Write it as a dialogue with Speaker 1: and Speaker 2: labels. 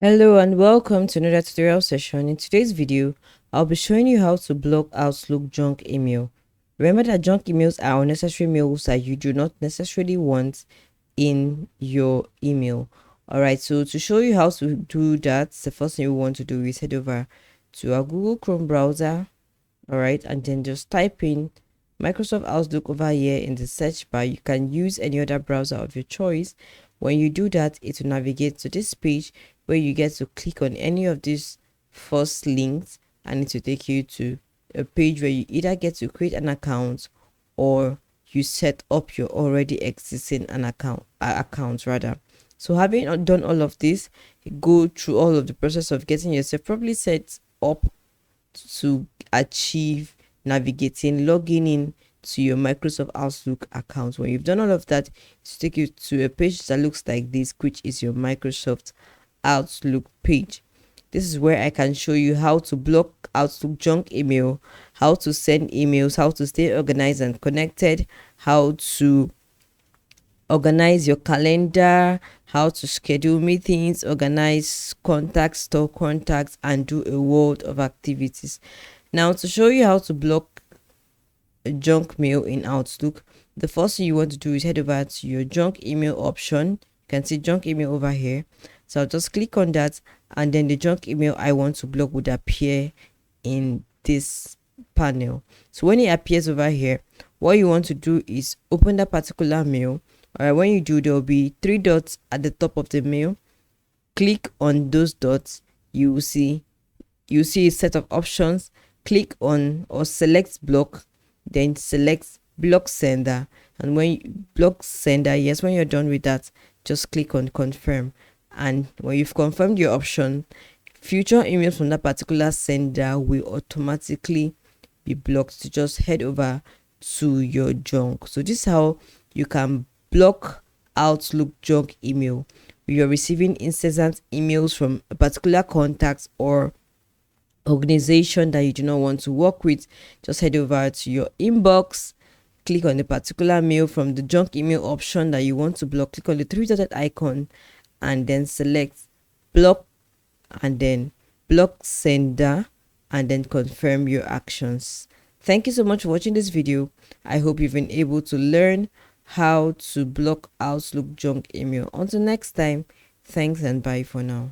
Speaker 1: Hello and welcome to another tutorial session. In today's video, I'll be showing you how to block Outlook junk email. Remember that junk emails are unnecessary mails that you do not necessarily want in your email. Alright, so to show you how to do that, the first thing we want to do is head over to our Google Chrome browser. Alright, and then just type in Microsoft Outlook over here in the search bar. You can use any other browser of your choice. When you do that, it will navigate to this page where you get to click on any of these first links, and it will take you to a page where you either get to create an account or you set up your already existing an account rather. So having done all of this, go through all of the process of getting yourself properly set up to achieve navigating, logging in to your Microsoft Outlook account. When you've done all of that, to take you to a page that looks like this, which is your Microsoft Outlook page. This is where I can show you how to block Outlook junk email, how to send emails, how to stay organized and connected, how to organize your calendar, how to schedule meetings, organize contacts, store contacts, and do a world of activities. Now, to show you how to block a junk mail in Outlook, the first thing you want to do is head over to your junk email option. You can see junk email over here. So I'll just click on that, and then the junk email I want to block would appear in this panel. So when it appears over here, what you want to do is open that particular mail. Alright, when you do, there will be 3 dots at the top of the mail. Click on those dots. You see a set of options. Click on or select block, then select block sender. And when you block sender, yes, when you're done with that, just click on confirm. And when you've confirmed your option, future emails from that particular sender will automatically be blocked. So just head over to your junk. So this is how you can block Outlook junk email. You're receiving incessant emails from a particular contact or organization that you do not want to work with. Just head over to your inbox, click on the particular mail from the junk email option that you want to block. Click on the 3-dotted icon and then select block, and then block sender, and then confirm your actions. Thank you so much for watching this video. I hope you've been able to learn how to block Outlook junk email. Until next time, thanks and bye for now.